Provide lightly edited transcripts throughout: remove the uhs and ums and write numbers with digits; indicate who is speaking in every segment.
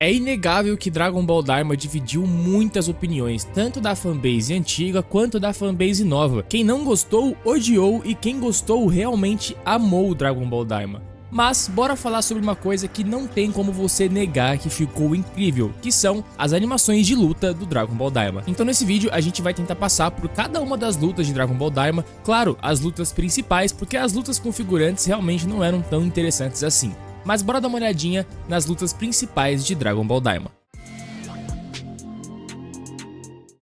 Speaker 1: É inegável que Dragon Ball Daima dividiu muitas opiniões, tanto da fanbase antiga quanto da fanbase nova. Quem não gostou, odiou, e quem gostou realmente amou o Dragon Ball Daima. Mas bora falar sobre uma coisa que não tem como você negar que ficou incrível, que são as animações de luta do Dragon Ball Daima. Então nesse vídeo a gente vai tentar passar por cada uma das lutas de Dragon Ball Daima, claro, as lutas principais, porque as lutas com figurantes realmente não eram tão interessantes assim. Mas bora dar uma olhadinha nas lutas principais de Dragon Ball Daima.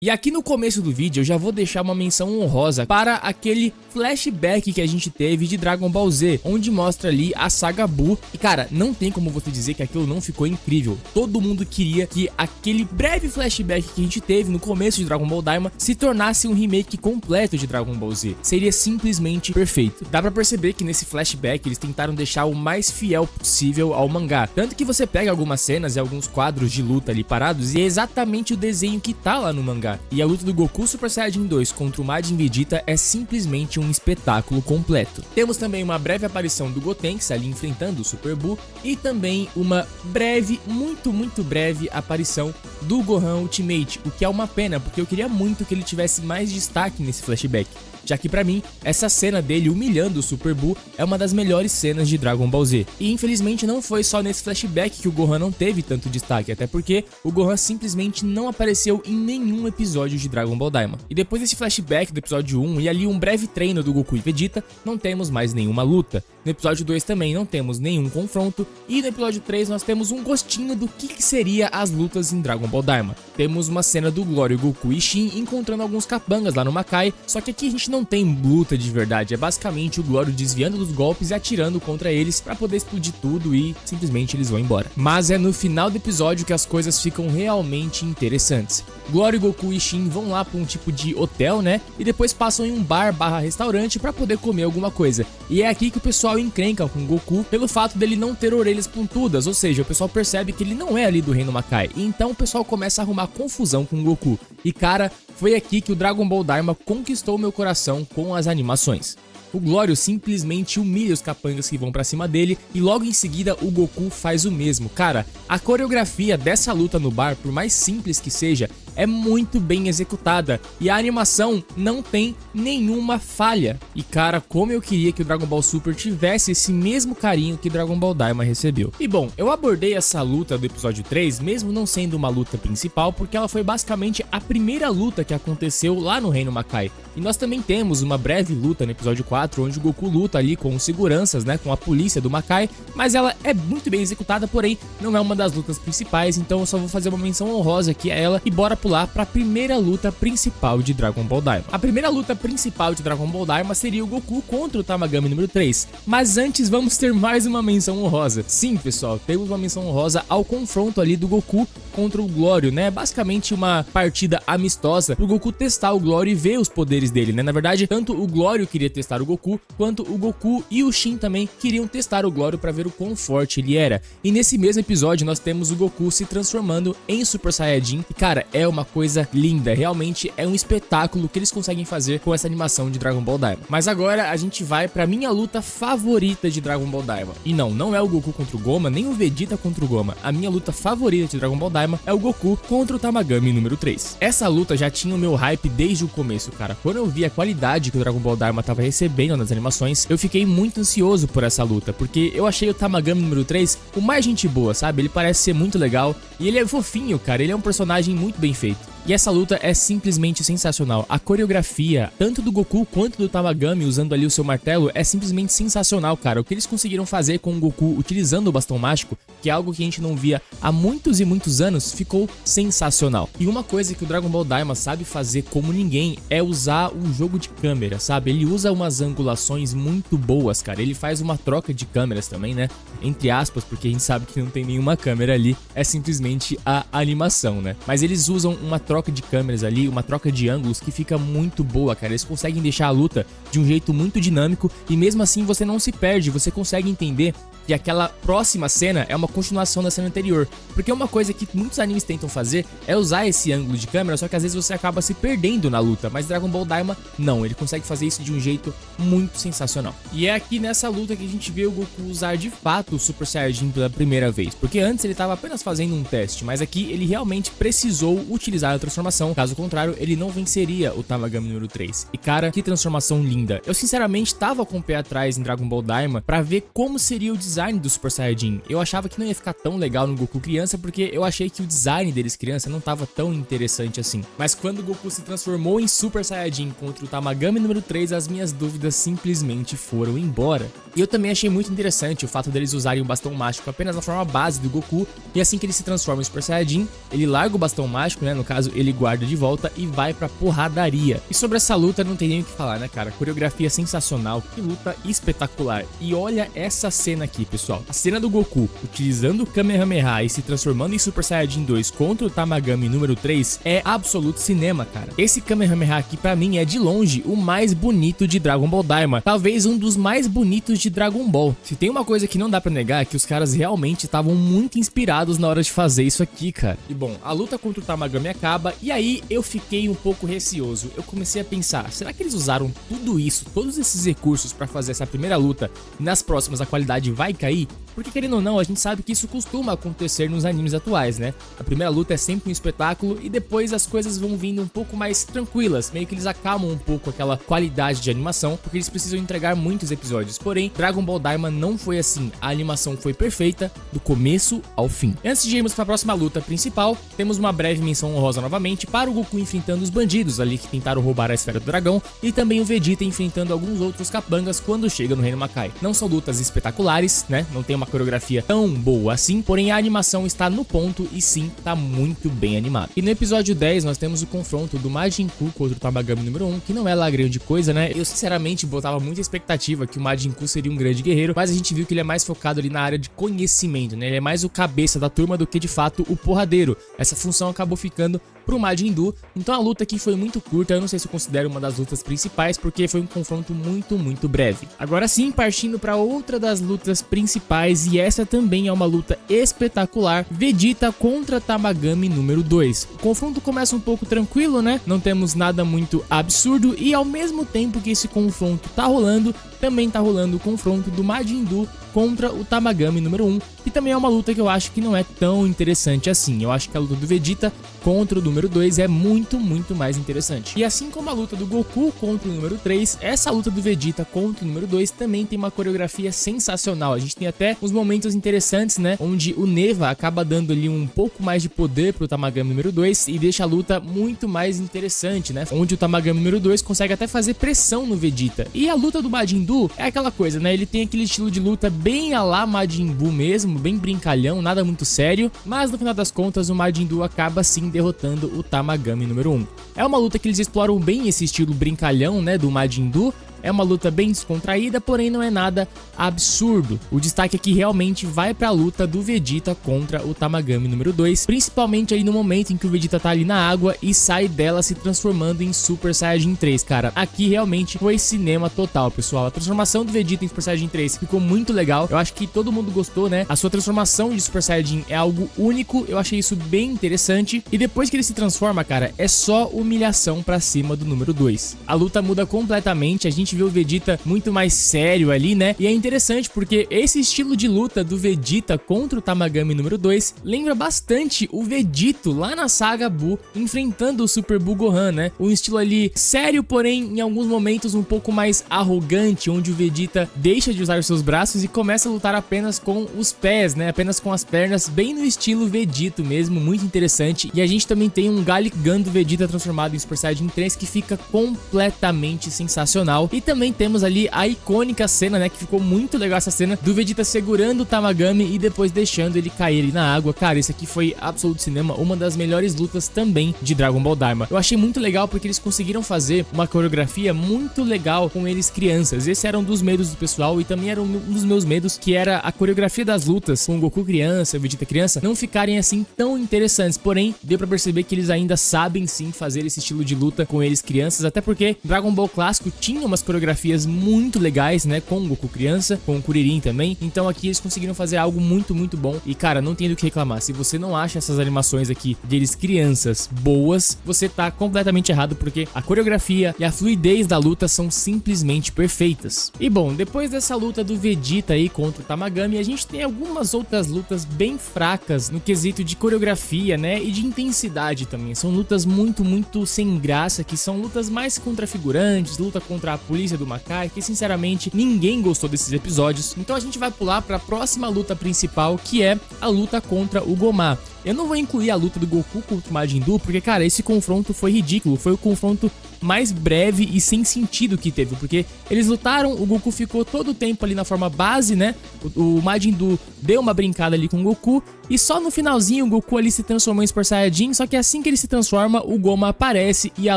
Speaker 1: E aqui no começo do vídeo eu já vou deixar uma menção honrosa para aquele flashback que a gente teve de Dragon Ball Z, onde mostra ali a saga Buu. E cara, não tem como você dizer que aquilo não ficou incrível. Todo mundo queria que aquele breve flashback que a gente teve no começo de Dragon Ball Daima se tornasse um remake completo de Dragon Ball Z. Seria simplesmente perfeito. Dá pra perceber que nesse flashback eles tentaram deixar o mais fiel possível ao mangá. Tanto que você pega algumas cenas e alguns quadros de luta ali parados e é exatamente o desenho que tá lá no mangá. E a luta do Goku Super Saiyajin 2 contra o Majin Vegeta é simplesmente um espetáculo completo. Temos também uma breve aparição do Gotenks ali enfrentando o Super Buu e também uma breve, muito breve aparição do Gohan Ultimate, o que é uma pena porque eu queria muito que ele tivesse mais destaque nesse flashback, já que pra mim, essa cena dele humilhando o Super Buu é uma das melhores cenas de Dragon Ball Z. E infelizmente não foi só nesse flashback que o Gohan não teve tanto destaque, até porque o Gohan simplesmente não apareceu em nenhum episódio de Dragon Ball Daima. E depois desse flashback do episódio 1 e ali um breve treino do Goku e Vegeta, não temos mais nenhuma luta. No episódio 2 também não temos nenhum confronto, e no episódio 3 nós temos um gostinho do que seria as lutas em Dragon Ball Daima. Temos uma cena do Glória, Goku e Shin encontrando alguns capangas lá no Makai, só que aqui a gente não tem luta de verdade, é basicamente o Glória desviando dos golpes e atirando contra eles pra poder explodir tudo e simplesmente eles vão embora. Mas é no final do episódio que as coisas ficam realmente interessantes. Glória, Goku e Shin vão lá pra um tipo de hotel, né, e depois passam em um bar/restaurante pra poder comer alguma coisa. E é aqui que o pessoal encrenca com o Goku pelo fato dele não ter orelhas pontudas, ou seja, o pessoal percebe que ele não é ali do Reino Makai, e então o pessoal começa a arrumar confusão com o Goku. E cara, foi aqui que o Dragon Ball Daima conquistou meu coração com as animações. O Glório simplesmente humilha os capangas que vão pra cima dele e logo em seguida o Goku faz o mesmo. Cara, a coreografia dessa luta no bar, por mais simples que seja, é muito bem executada e a animação não tem nenhuma falha. E cara, como eu queria que o Dragon Ball Super tivesse esse mesmo carinho que Dragon Ball Daima recebeu. E bom, eu abordei essa luta do episódio 3, mesmo não sendo uma luta principal, porque ela foi basicamente a primeira luta que aconteceu lá no Reino Makai. E nós também temos uma breve luta no episódio 4, onde o Goku luta ali com os seguranças, né, com a polícia do Makai, mas ela é muito bem executada, porém não é uma das lutas principais, então eu só vou fazer uma menção honrosa aqui a ela e bora pular para a primeira luta principal de Dragon Ball Daima. A primeira luta principal de Dragon Ball Daima seria o Goku contra o Tamagami número 3, mas antes vamos ter mais uma menção honrosa. Sim, pessoal, temos uma menção honrosa ao confronto ali do Goku contra o Glório, né, basicamente uma partida amistosa pro Goku testar o Glório e ver os poderes dele, né, na verdade, tanto o Glório queria testar o Goku, quanto o Goku e o Shin também queriam testar o Glório para ver o quão forte ele era. E nesse mesmo episódio nós temos o Goku se transformando em Super Saiyajin, e cara, é uma coisa linda, realmente é um espetáculo que eles conseguem fazer com essa animação de Dragon Ball Daima. Mas agora a gente vai pra minha luta favorita de Dragon Ball Daima. E não é o Goku contra o Goma, nem o Vegeta contra o Goma. A minha luta favorita de Dragon Ball Daima é o Goku contra o Tamagami número 3. Essa luta já tinha o meu hype desde o começo, cara. Quando eu vi a qualidade que o Dragon Ball Daima tava recebendo nas animações, eu fiquei muito ansioso por essa luta, porque eu achei o Tamagami número 3 o mais gente boa, sabe? Ele parece ser muito legal e ele é fofinho, cara. Ele é um personagem muito bem feito. E essa luta é simplesmente sensacional. A coreografia, tanto do Goku quanto do Tamagami usando ali o seu martelo, é simplesmente sensacional, cara. O que eles conseguiram fazer com o Goku utilizando o bastão mágico, que é algo que a gente não via há muitos e muitos anos, ficou sensacional. E uma coisa que o Dragon Ball Daima sabe fazer como ninguém é usar o jogo de câmera, sabe? Ele usa umas angulações muito boas, cara. Ele faz uma troca de câmeras também, né? Entre aspas, porque a gente sabe que não tem nenhuma câmera ali, é simplesmente a animação, né? Mas eles usam uma troca troca de câmeras ali, uma troca de ângulos que fica muito boa, cara. Eles conseguem deixar a luta de um jeito muito dinâmico e mesmo assim você não se perde, você consegue entender que aquela próxima cena é uma continuação da cena anterior. Porque uma coisa que muitos animes tentam fazer é usar esse ângulo de câmera, só que às vezes você acaba se perdendo na luta, mas Dragon Ball Daima não, ele consegue fazer isso de um jeito muito sensacional. E é aqui nessa luta que a gente vê o Goku usar de fato o Super Saiyajin pela primeira vez, porque antes ele estava apenas fazendo um teste, mas aqui ele realmente precisou utilizar a transformação, caso contrário ele não venceria o Tamagami número 3. E cara, que transformação linda. Eu sinceramente tava com o pé atrás em Dragon Ball Daima pra ver como seria o design do Super Saiyajin. Eu achava que não ia ficar tão legal no Goku criança, porque eu achei que o design deles criança não tava tão interessante assim. Mas quando o Goku se transformou em Super Saiyajin contra o Tamagami número 3, as minhas dúvidas simplesmente foram embora. E eu também achei muito interessante o fato deles usarem o bastão mágico apenas na forma base do Goku, e assim que ele se transforma em Super Saiyajin, ele larga o bastão mágico, né, no caso ele guarda de volta e vai pra porradaria. E sobre essa luta não tem nem o que falar, né, cara? Coreografia sensacional, que luta espetacular. E olha essa cena aqui, pessoal. A cena do Goku utilizando o Kamehameha e se transformando em Super Saiyajin 2 contra o Tamagami número 3 é absoluto cinema, cara. Esse Kamehameha aqui pra mim é de longe o mais bonito de Dragon Ball Daima, talvez um dos mais bonitos de Dragon Ball. Se tem uma coisa que não dá pra negar é que os caras realmente estavam muito inspirados na hora de fazer isso aqui, cara. E bom, a luta contra o Tamagami acaba e aí eu fiquei um pouco receoso. Eu comecei a pensar, será que eles usaram tudo isso, todos esses recursos pra fazer essa primeira luta e nas próximas a qualidade vai cair? Porque querendo ou não, a gente sabe que isso costuma acontecer nos animes atuais, né? A primeira luta é sempre um espetáculo e depois as coisas vão vindo um pouco mais tranquilas, meio que eles acalmam um pouco aquela qualidade de animação, porque eles precisam entregar muitos episódios. Porém, Dragon Ball Daima não foi assim, a animação foi perfeita do começo ao fim. Antes de irmos para a próxima luta principal, temos uma breve menção honrosa novamente para o Goku enfrentando os bandidos ali que tentaram roubar a esfera do dragão e também o Vegeta enfrentando alguns outros capangas quando chega no Reino Makai. Não são lutas espetaculares, né? Não tem uma coreografia tão boa assim, porém a animação está no ponto e sim, tá muito bem animado. E no episódio 10 nós temos o confronto do Majin Buu contra o Tamagami número 1, que não é lá grande coisa, né? Eu sinceramente botava muita expectativa que o Majin Buu seria um grande guerreiro, mas a gente viu que ele é mais focado ali na área de conhecimento, né? Ele é mais o cabeça da turma do que de fato o porradeiro. Essa função acabou ficando pro Majin Buu, então a luta aqui foi muito curta, eu não sei se eu considero uma das lutas principais, porque foi um confronto muito breve. Agora sim, partindo para outra das lutas principais, e essa também é uma luta espetacular, Vegeta contra Tamagami número 2. O confronto começa um pouco tranquilo, né? Não temos nada muito absurdo, e ao mesmo tempo que esse confronto tá rolando, também tá rolando o confronto do Majin Buu contra o Tamagami número 1, que também é uma luta que eu acho que não é tão interessante assim. Eu acho que a luta do Vegeta contra o número 2 é muito mais interessante. E assim como a luta do Goku contra o número 3, essa luta do Vegeta contra o número 2 também tem uma coreografia sensacional. A gente tem até uns momentos interessantes, né, onde o Neva acaba dando ali um pouco mais de poder pro Tamagami número 2 e deixa a luta muito mais interessante, né, onde o Tamagami número 2 consegue até fazer pressão no Vegeta. E a luta do Majin Buu é aquela coisa, né, ele tem aquele estilo de luta bem a lá Majin Buu mesmo, bem brincalhão, nada muito sério, mas no final das contas o Majin Buu acaba sim derrotando o Tamagami número 1. É uma luta que eles exploram bem esse estilo brincalhão, né, do Majin Buu. É uma luta bem descontraída, porém não é nada absurdo. O destaque aqui realmente vai pra luta do Vegeta contra o Tamagami número 2, principalmente aí no momento em que o Vegeta tá ali na água e sai dela se transformando em Super Saiyajin 3, cara. Aqui realmente foi cinema total, pessoal. A transformação do Vegeta em Super Saiyajin 3 ficou muito legal. Eu acho que todo mundo gostou, né? A sua transformação de Super Saiyajin é algo único, eu achei isso bem interessante. E depois que ele se transforma, cara, é só humilhação pra cima do número 2. A luta muda completamente, a gente vê o Vegeta muito mais sério ali, né? E é interessante porque esse estilo de luta do Vegeta contra o Tamagami número 2 lembra bastante o Vegito lá na saga Buu enfrentando o Super Buu Gohan, né? Um estilo ali sério, porém em alguns momentos um pouco mais arrogante, onde o Vegeta deixa de usar os seus braços e começa a lutar apenas com os pés, né? Apenas com as pernas, bem no estilo Vegito mesmo, muito interessante. E a gente também tem um Gallic Gun do Vegeta transformado em Super Saiyajin 3 que fica completamente sensacional. E também temos ali a icônica cena, né, que ficou muito legal essa cena, do Vegeta segurando o Tamagami e depois deixando ele cair ali na água. Cara, isso aqui foi absoluto cinema, uma das melhores lutas também de Dragon Ball Daima. Eu achei muito legal porque eles conseguiram fazer uma coreografia muito legal com eles crianças. Esse era um dos medos do pessoal e também era um dos meus medos, que era a coreografia das lutas com Goku criança, Vegeta criança, não ficarem assim tão interessantes. Porém, deu pra perceber que eles ainda sabem sim fazer esse estilo de luta com eles crianças, até porque Dragon Ball clássico tinha umas coreografias muito legais, né, com Goku criança, com o Kuririn também. Então aqui eles conseguiram fazer algo muito bom. E cara, não tem do que reclamar. Se você não acha essas animações aqui deles crianças boas, você tá completamente errado, porque a coreografia e a fluidez da luta são simplesmente perfeitas. E bom, depois dessa luta do Vegeta aí contra o Tamagami, a gente tem algumas outras lutas bem fracas no quesito de coreografia, né, e de intensidade também. São lutas muito sem graça, que são lutas mais contra figurantes, luta contra a polícia do Makai, que sinceramente ninguém gostou desses episódios. Então a gente vai pular para a próxima luta principal, que é a luta contra o Gomá. Eu não vou incluir a luta do Goku contra o Majin Buu, porque, cara, esse confronto foi ridículo. Foi o confronto mais breve e sem sentido que teve, porque eles lutaram, o Goku ficou todo o tempo ali na forma base, né? O Majin Buu deu uma brincada ali com o Goku, e só no finalzinho o Goku ali se transformou em Super Saiyajin, só que assim que ele se transforma, o Goma aparece e a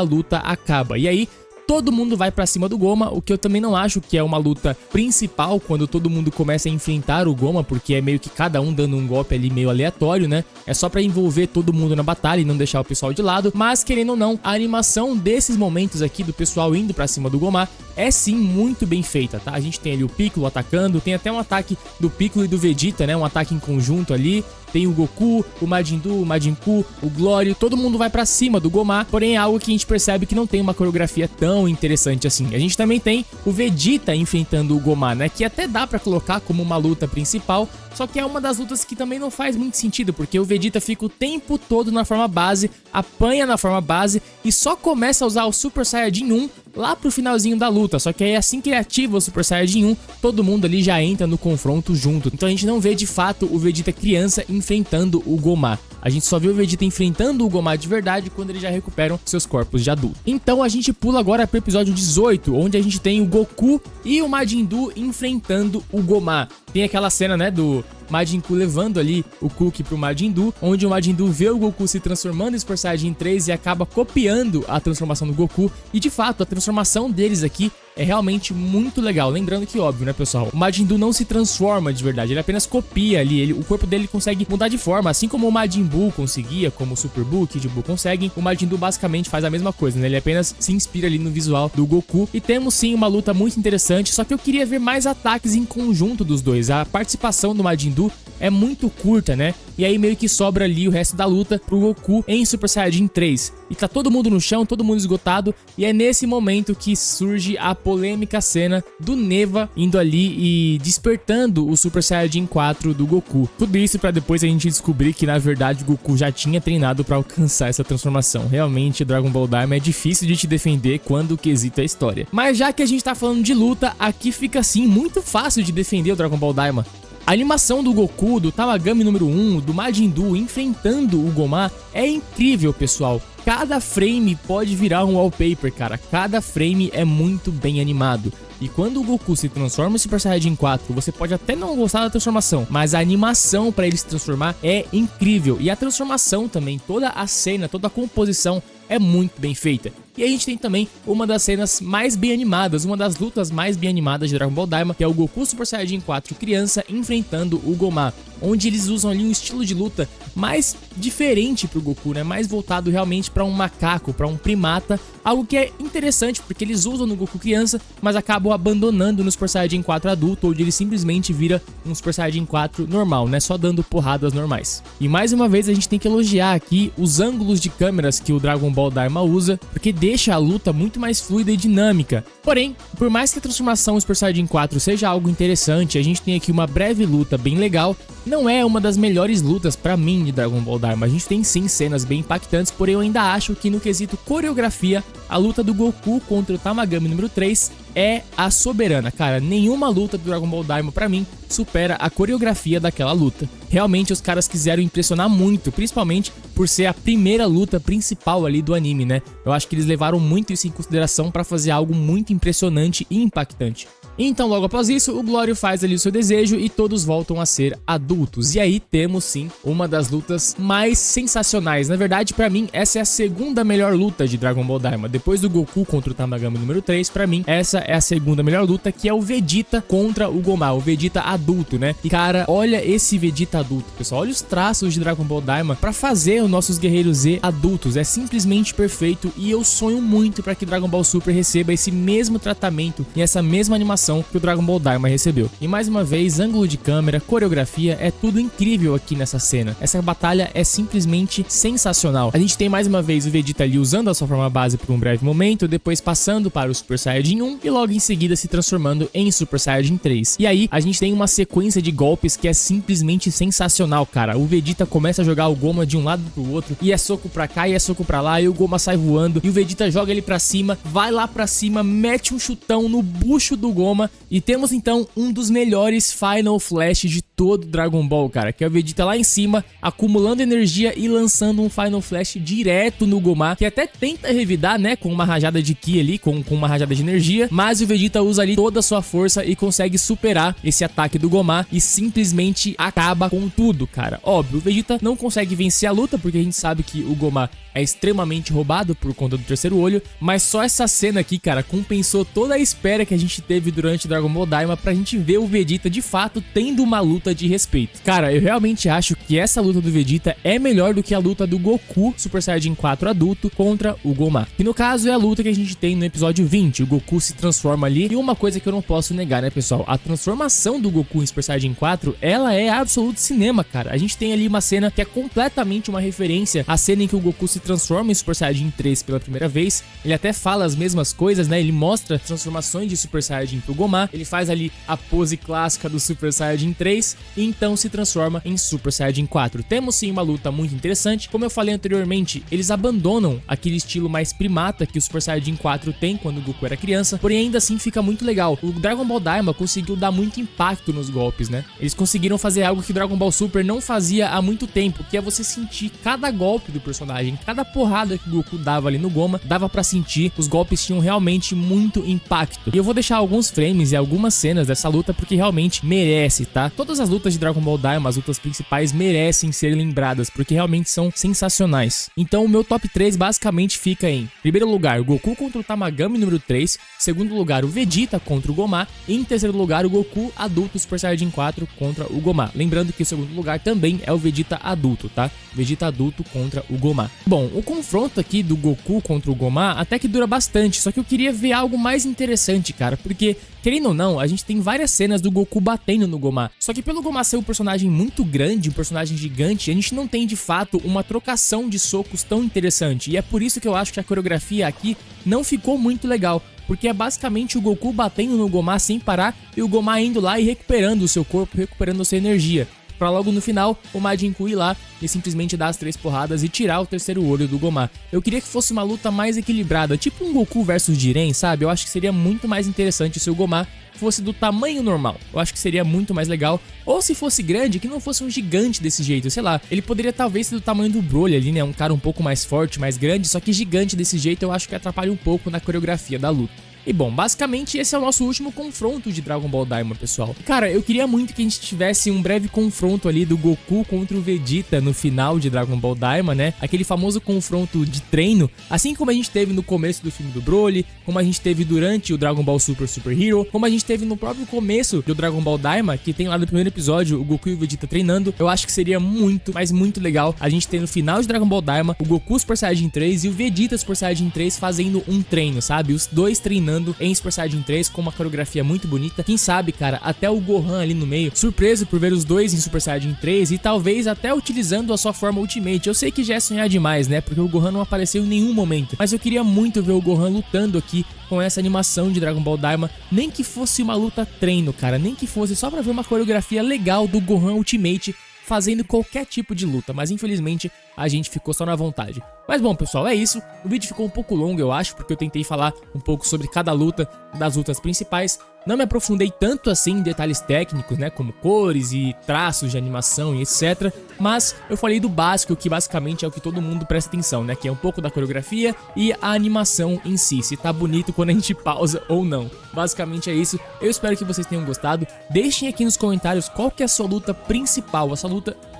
Speaker 1: luta acaba. E aí todo mundo vai pra cima do Goma, o que eu também não acho que é uma luta principal quando todo mundo começa a enfrentar o Goma, porque é meio que cada um dando um golpe ali meio aleatório, né? É só pra envolver todo mundo na batalha e não deixar o pessoal de lado. Mas querendo ou não, a animação desses momentos aqui do pessoal indo pra cima do Goma é sim muito bem feita, tá? A gente tem ali o Piccolo atacando, tem até um ataque do Piccolo e do Vegeta, né? Um ataque em conjunto ali. Tem o Goku, o Majin Buu, o Majin Buu, o Glória, todo mundo vai pra cima do Gomá, porém é algo que a gente percebe que não tem uma coreografia tão interessante assim. A gente também tem o Vegeta enfrentando o Gomá, né, que até dá pra colocar como uma luta principal, só que é uma das lutas que também não faz muito sentido, porque o Vegeta fica o tempo todo na forma base, apanha na forma base e só começa a usar o Super Saiyajin 1 lá pro finalzinho da luta. Só que aí assim que ele ativa o Super Saiyajin 1, todo mundo ali já entra no confronto junto. Então a gente não vê de fato o Vegeta criança enfrentando o Gomá. A gente só vê o Vegeta enfrentando o Gomá de verdade quando eles já recuperam seus corpos de adulto. Então a gente pula agora pro episódio 18, onde a gente tem o Goku e o Majin Buu enfrentando o Gomá. Tem aquela cena, né, do Majin Buu levando ali o Cookie pro Majin Buu, onde o Majin Buu vê o Goku se transformando em Super Saiyajin 3 e acaba copiando a transformação do Goku. E de fato, a transformação deles aqui é realmente muito legal. Lembrando que, óbvio, né, pessoal, o Majin Buu não se transforma de verdade, ele apenas copia ali, o corpo dele consegue mudar de forma, assim como o Majin Buu conseguia, como o Super Buu, Kid Buu conseguem, o Majin Buu basicamente faz a mesma coisa, né, ele apenas se inspira ali no visual do Goku. E temos sim uma luta muito interessante, só que eu queria ver mais ataques em conjunto dos dois. A participação do Majin Buu é muito curta, né, e aí meio que sobra ali o resto da luta pro Goku em Super Saiyajin 3. E tá todo mundo no chão, todo mundo esgotado, e é nesse momento que surge a polêmica cena do Neva indo ali e despertando o Super Saiyajin 4 do Goku. Tudo isso pra depois a gente descobrir que na verdade o Goku já tinha treinado pra alcançar essa transformação. Realmente Dragon Ball Daima é difícil de te defender quando o quesito é história. Mas já que a gente tá falando de luta, aqui fica assim muito fácil de defender o Dragon Ball Daima. A animação do Goku, do Tamagami número 1, do Majin Buu enfrentando o Gomá é incrível, pessoal. Cada frame pode virar um wallpaper, cara. Cada frame é muito bem animado. E quando o Goku se transforma em Super Saiyajin 4, você pode até não gostar da transformação, mas a animação para ele se transformar é incrível. E a transformação também, toda a cena, toda a composição é muito bem feita. E a gente tem também uma das cenas mais bem animadas, uma das lutas mais bem animadas de Dragon Ball Daima, que é o Goku Super Saiyajin 4 criança enfrentando o Gomá, onde eles usam ali um estilo de luta mais diferente pro Goku, né? Mais voltado realmente para um macaco, para um primata, algo que é interessante porque eles usam no Goku criança, mas acabam abandonando no Super Saiyajin 4 adulto, onde ele simplesmente vira um Super Saiyajin 4 normal, né? Só dando porradas normais. E mais uma vez a gente tem que elogiar aqui os ângulos de câmeras que o Dragon Ball Daima usa, porque deixa a luta muito mais fluida e dinâmica. Porém, por mais que a transformação Super Saiyajin 4 seja algo interessante, a gente tem aqui uma breve luta bem legal não é uma das melhores lutas pra mim de Dragon Ball Daima. A gente tem sim cenas bem impactantes, porém eu ainda acho que no quesito coreografia, a luta do Goku contra o Tamagami número 3 é a soberana, cara. Nenhuma luta do Dragon Ball Daima pra mim supera a coreografia daquela luta. Realmente os caras quiseram impressionar muito, principalmente por ser a primeira luta principal ali do anime, né? Eu acho que eles levaram muito isso em consideração pra fazer algo muito impressionante e impactante. Então logo após isso, o Glório faz ali o seu desejo e todos voltam a ser adultos. E aí temos sim uma das lutas mais sensacionais. Na verdade, pra mim, essa é a segunda melhor luta de Dragon Ball Daima. Depois do Goku contra o Tamagami número 3, pra mim, essa é a segunda melhor luta, que é o Vegeta contra o Gomá, o Vegeta adulto, né? E cara, olha esse Vegeta adulto, pessoal. Olha os traços de Dragon Ball Daima pra fazer os nossos guerreiros Z adultos. É simplesmente perfeito e eu sonho muito pra que Dragon Ball Super receba esse mesmo tratamento e essa mesma animação que o Dragon Ball Daima recebeu. E mais uma vez, ângulo de câmera, coreografia, é tudo incrível aqui nessa cena. Essa batalha é simplesmente sensacional. A gente tem mais uma vez o Vegeta ali usando a sua forma base por um breve momento, depois passando para o Super Saiyajin 1 e logo em seguida se transformando em Super Saiyajin 3. E aí, a gente tem uma sequência de golpes que é simplesmente sensacional, cara. O Vegeta começa a jogar o Goma de um lado pro outro, e é soco pra cá e é soco pra lá, e o Goma sai voando, e o Vegeta joga ele pra cima, vai lá pra cima, mete um chutão no bucho do Goma, e temos então um dos melhores Final Flash de todo Dragon Ball, cara, que é o Vegeta lá em cima, acumulando energia e lançando um Final Flash direto no Gomá, que até tenta revidar, né, com uma rajada de Ki ali, com uma rajada de energia, mas o Vegeta usa ali toda a sua força e consegue superar esse ataque do Gomá e simplesmente acaba com tudo, cara. Óbvio, o Vegeta não consegue vencer a luta, porque a gente sabe que o Gomá é extremamente roubado por conta do terceiro olho, mas só essa cena aqui, cara, compensou toda a espera que a gente teve durante Dragon Ball Daima pra gente ver o Vegeta de fato tendo uma luta de respeito. Cara, eu realmente acho que essa luta do Vegeta é melhor do que a luta do Goku Super Saiyajin 4 adulto contra o Gomá, que no caso é a luta que a gente tem no episódio 20, o Goku se transforma ali, e uma coisa que eu não posso negar, né, pessoal, a transformação do Goku em Super Saiyajin 4, ela é absoluto cinema, cara. A gente tem ali uma cena que é completamente uma referência à cena em que o Goku se transforma em Super Saiyajin 3 pela primeira vez. Ele até fala as mesmas coisas, né? Ele mostra transformações de Super Saiyajin pro Gomá. Ele faz ali a pose clássica do Super Saiyajin 3 e então se transforma em Super Saiyajin 4. Temos sim uma luta muito interessante. Como eu falei anteriormente, eles abandonam aquele estilo mais primata que o Super Saiyajin 4 tem quando o Goku era criança, porém ainda assim fica muito legal. O Dragon Ball Daima conseguiu dar muito impacto nos golpes, né? Eles conseguiram fazer algo que o Dragon Ball Super não fazia há muito tempo, que é você sentir cada golpe do personagem, cada porrada que o Goku dava ali no Goma, dava pra sentir, os golpes tinham realmente muito impacto. E eu vou deixar alguns frames e algumas cenas dessa luta porque realmente merece, tá? Todas as lutas de Dragon Ball Daima, as lutas principais, merecem ser lembradas, porque realmente são sensacionais. Então o meu top 3 basicamente fica em primeiro lugar, o Goku contra o Tamagami número 3, segundo lugar, o Vegeta contra o Gomá, e em terceiro lugar, o Goku adulto Super Saiyajin 4 contra o Gomá. Lembrando que o segundo lugar também é o Vegeta adulto, tá? Vegeta adulto contra o Gomá. Bom, o confronto aqui do Goku contra o Gomá até que dura bastante, só que eu queria ver algo mais interessante, cara, porque, querendo ou não, a gente tem várias cenas do Goku batendo no Gomá, só que pelo Gomá ser um personagem muito grande, um personagem gigante, a gente não tem de fato uma trocação de socos tão interessante, e é por isso que eu acho que a coreografia aqui não ficou muito legal, porque é basicamente o Goku batendo no Gomá sem parar e o Gomá indo lá e recuperando o seu corpo, recuperando a sua energia, pra logo no final o Majin Buu ir lá e simplesmente dar as 3 porradas e tirar o terceiro olho do Gomá. Eu queria que fosse uma luta mais equilibrada, tipo um Goku versus Jiren, sabe? Eu acho que seria muito mais interessante se o Gomá fosse do tamanho normal. Eu acho que seria muito mais legal. Ou se fosse grande, que não fosse um gigante desse jeito, sei lá. Ele poderia talvez ser do tamanho do Broly ali, né? Um cara um pouco mais forte, mais grande, só que gigante desse jeito eu acho que atrapalha um pouco na coreografia da luta. E bom, basicamente esse é o nosso último confronto de Dragon Ball Daima, pessoal. Cara, eu queria muito que a gente tivesse um breve confronto ali do Goku contra o Vegeta no final de Dragon Ball Daima, né? Aquele famoso confronto de treino, assim como a gente teve no começo do filme do Broly, como a gente teve durante o Dragon Ball Super Super Hero, como a gente teve no próprio começo do Dragon Ball Daima, que tem lá no primeiro episódio o Goku e o Vegeta treinando. Eu acho que seria muito, mas muito legal a gente ter no final de Dragon Ball Daima o Goku Super Saiyajin 3 e o Vegeta Super Saiyajin 3 fazendo um treino, sabe? Os dois treinando lutando em Super Saiyajin 3 com uma coreografia muito bonita. Quem sabe, cara, até o Gohan ali no meio, surpreso por ver os dois em Super Saiyajin 3 e talvez até utilizando a sua forma Ultimate. Eu sei que já é sonhar demais, né, porque o Gohan não apareceu em nenhum momento, mas eu queria muito ver o Gohan lutando aqui com essa animação de Dragon Ball Daima, nem que fosse uma luta treino, cara, nem que fosse só pra ver uma coreografia legal do Gohan Ultimate fazendo qualquer tipo de luta, mas infelizmente a gente ficou só na vontade. Mas bom, pessoal, é isso. O vídeo ficou um pouco longo, eu acho, porque eu tentei falar um pouco sobre cada luta das lutas principais. Não me aprofundei tanto assim em detalhes técnicos, né, como cores e traços de animação e etc. Mas eu falei do básico, que basicamente é o que todo mundo presta atenção, né, que é um pouco da coreografia e a animação em si, se tá bonito quando a gente pausa ou não. Basicamente é isso. Eu espero que vocês tenham gostado. Deixem aqui nos comentários qual que é a sua luta principal,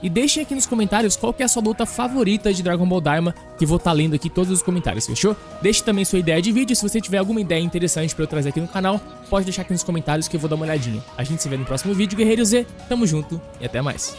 Speaker 1: e deixem aqui nos comentários qual que é a sua luta favorita de Dragon Ball Daima, que vou estar lendo aqui todos os comentários, fechou? Deixe também sua ideia de vídeo, se você tiver alguma ideia interessante pra eu trazer aqui no canal, pode deixar aqui nos comentários que eu vou dar uma olhadinha. A gente se vê no próximo vídeo, Guerreiro Z, tamo junto e até mais.